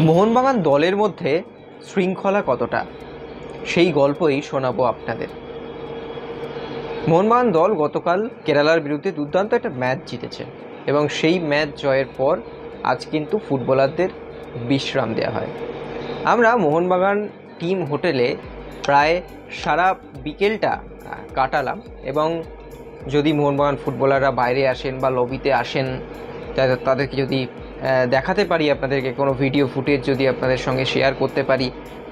মোহনবাগান দলের মধ্যে শৃঙ্খলা কতটা, সেই গল্পই শোনাবো আপনাদের। মোহনবাগান দল গতকাল কেরালার বিরুদ্ধে দুর্দান্ত একটা ম্যাচ জিতেছে এবং সেই ম্যাচ জয়ের পর আজ কিন্তু ফুটবলারদের বিশ্রাম দেওয়া হয়। আমরা মোহনবাগান টিম হোটেলে প্রায় সারা বিকেলটা কাটালাম এবং যদি মোহনবাগান ফুটবলাররা বাইরে আসেন বা লবিতে আসেন তাদেরকে যদি দেখাতে পারি, আপনাদেরকে কোনো ভিডিও ফুটেজ যদি আপনাদের সঙ্গে শেয়ার করতে পারি,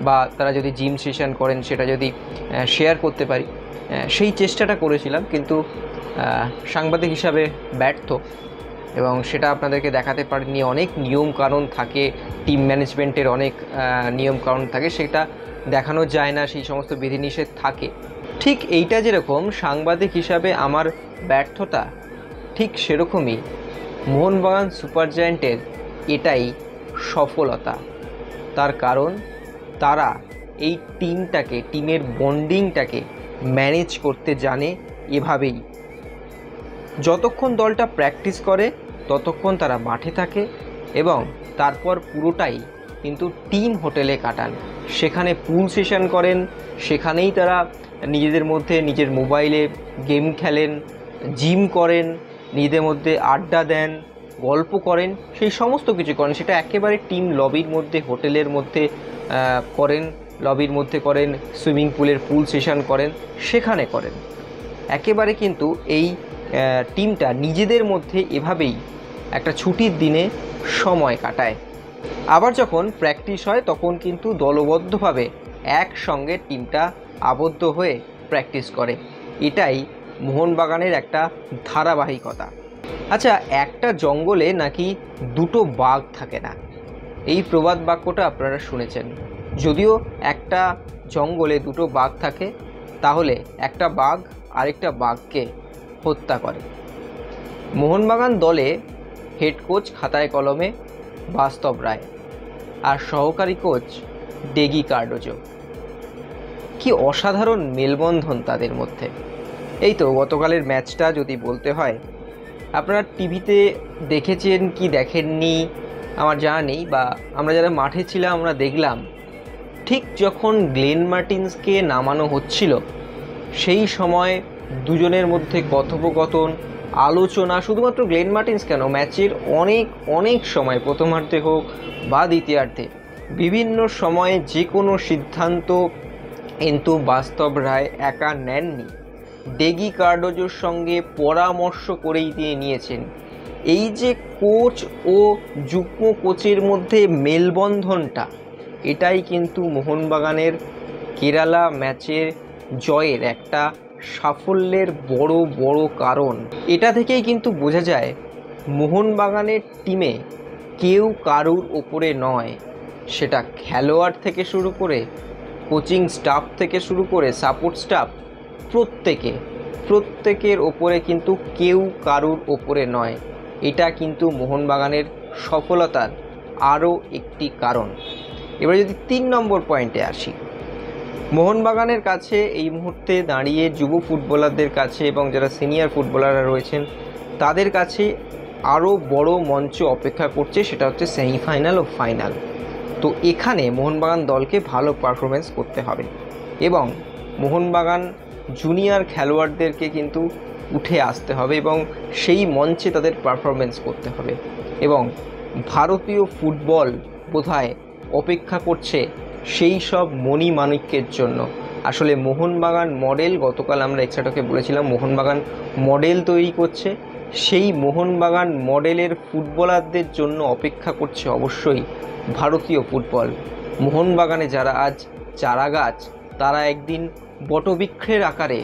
বা তারা যদি জিম সেশন করেন সেটা যদি শেয়ার করতে পারি, সেই চেষ্টাটা করেছিলাম, কিন্তু সাংবাদিক হিসাবে ব্যর্থ এবং সেটা আপনাদেরকে দেখাতে পারিনি। অনেক নিয়মকানুন থাকে, টিম ম্যানেজমেন্টের অনেক নিয়মকানুন থাকে, সেটা দেখানো যায় না, সেই সমস্ত বিধিনিষেধ থাকে। ঠিক এইটা যেরকম সাংবাদিক হিসাবে আমার ব্যর্থতা, ঠিক সেরকমই মোহনবাগান সুপার জায়ান্টের এটাই সফলতা। তার কারণ তারা এই টিমের বন্ডিংটাকে ম্যানেজ করতে জানে এভাবেই। যতক্ষণ দলটা প্র্যাকটিস করে ততক্ষণ তারা মাঠে থাকে এবং তারপর পুরোটাই কিন্তু টিম হোটেলে কাটান। সেখানে পুল সেশন করেন, সেখানেই তারা নিজেদের মধ্যে নিজের মোবাইলে গেম খেলেন, জিম করেন, নিজেদের মধ্যে আড্ডা দেন, গল্প করেন, সেই সমস্ত কিছু করেন। সেটা একেবারে টিম লবির মধ্যে, হোটেলের মধ্যে করেন, লবির মধ্যে করেন, সুইমিং পুলের পুল সেশন করেন, সেখানে করেন। একেবারে কিন্তু এই টিমটা নিজেদের মধ্যে এভাবেই একটা ছুটির দিনে সময় কাটায়। আবার যখন প্র্যাকটিস হয় তখন কিন্তু দলবদ্ধভাবে একসঙ্গে টিমটা আবদ্ধ হয়ে প্র্যাকটিস করে। এটাই মোহনবাগানের একটা ধারাবাহিকতা। আচ্ছা, একটা জঙ্গলে নাকি দুটো বাঘ থাকে না, এই প্রবাদ বাক্যটা আপনারা শুনেছেন। যদিও একটা জঙ্গলে দুটো বাঘ থাকে, তাহলে একটা বাঘ আরেকটা বাঘকে হত্যা করে। মোহনবাগান দলে হেড কোচ খাতায় কলমে বাস্তব রায় আর সহকারী কোচ ডেগি কার্ডোজো। কি অসাধারণ মেলবন্ধন তাদের মধ্যে। এই তো গতকালের ম্যাচটা যদি বলতে হয়, আপনারা টিভিতে দেখেছেন কি দেখেননি আমার জানা নেই, বা আমরা যারা মাঠে ছিলাম আমরা দেখলাম, ঠিক যখন গ্লেন মার্টিন্সকে নামানো হচ্ছিল সেই সময় দুজনের মধ্যে কথোপকথন, আলোচনা, শুধুমাত্র গ্লেন মার্টিন্স কেন, ম্যাচের অনেক সময়, প্রথমার্ধে হোক বা দ্বিতীয়ার্ধে, বিভিন্ন সময়ে যে কোনো সিদ্ধান্ত কিন্তু বাস্তব রায় একা নেননি, ডেগি কার্ডোজোর সঙ্গে পরামর্শ করেই তিনি নিয়েছেন। এই যে কোচ ও যুগ্ম কোচের মধ্যে মেলবন্ধনটা, এটাই কিন্তু মোহনবাগানের কেরালা ম্যাচের জয়ের একটা সাফল্যের বড় কারণ। এটা থেকেই কিন্তু বোঝা যায় মোহনবাগানের টিমে কেউ কারুর ওপরে নয়। সেটা খেলোয়াড় থেকে শুরু করে, কোচিং স্টাফ থেকে শুরু করে, সাপোর্ট স্টাফ, প্রত্যেকের ওপরে কিন্তু কেউ কারুর ওপরে নয়। এটা কিন্তু মোহনবাগানের সফলতার আরও একটি কারণ। এবার যদি 3 নম্বর পয়েন্টে আসি, মোহনবাগানের কাছে এই মুহূর্তে দাঁড়িয়ে যুব ফুটবলারদের কাছে এবং যারা সিনিয়র ফুটবলাররা রয়েছেন তাদের কাছে আরও বড় মঞ্চ অপেক্ষা করছে, সেটা হচ্ছে সেমিফাইনাল ও ফাইনাল। তো এখানে মোহনবাগান দলকে ভালো পারফরমেন্স করতে হবে এবং মোহনবাগান জুনিয়র খেলোয়াড়দেরকে কিন্তু উঠে আসতে হবে এবং সেই মঞ্চে তাদের পারফরমেন্স করতে হবে। এবং ভারতীয় ফুটবল বোধহয় অপেক্ষা করছে সেই সব মণিমাণিক্যের জন্য। আসলে মোহনবাগান মডেল, গতকাল আমরা এক্সট্রাটকে বলেছিলাম, মোহনবাগান মডেল তৈরি করছে। সেই মোহনবাগান মডেলের ফুটবলারদের জন্য অপেক্ষা করছে অবশ্যই ভারতীয় ফুটবল। মোহনবাগানে যারা আজ চারাগাছ, তারা একদিন বটবৃক্ষের আকারে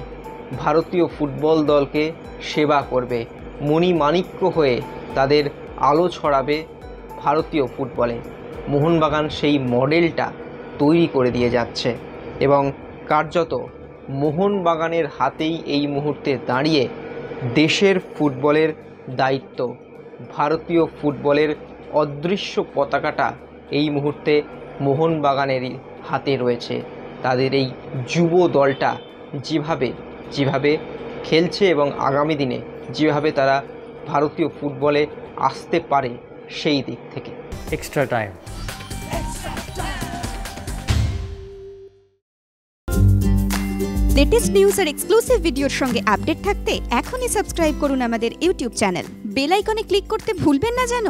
ভারতীয় ফুটবল দলকে সেবা করবে, মণিমাণিক্য হয়ে তাদের আলো ছড়াবে ভারতীয় ফুটবলে। মোহনবাগান সেই মডেলটা তৈরি করে দিয়ে যাচ্ছে এবং কার্যত মোহনবাগানের হাতেই এই মুহূর্তে দাঁড়িয়ে দেশের ফুটবলের দায়িত্ব। ভারতীয় ফুটবলের অদৃশ্য পতাকাটা এই মুহূর্তে মোহনবাগানেরই হাতে রয়েছে। তাদের এই যুব দলটা যেভাবে খেলছে এবং আগামী দিনে যেভাবে তারা ভারতীয় ফুটবলে আসতে পারে, সেই দিক থেকে। Extra time. লেটেস্ট নিউজ আর এক্সক্লুসিভ ভিডিওর সঙ্গে আপডেট থাকতে এখনই সাবস্ক্রাইব করুন আমাদের ইউটিউব চ্যানেল। বেল আইকনে ক্লিক করতে ভুলবেন না যেন।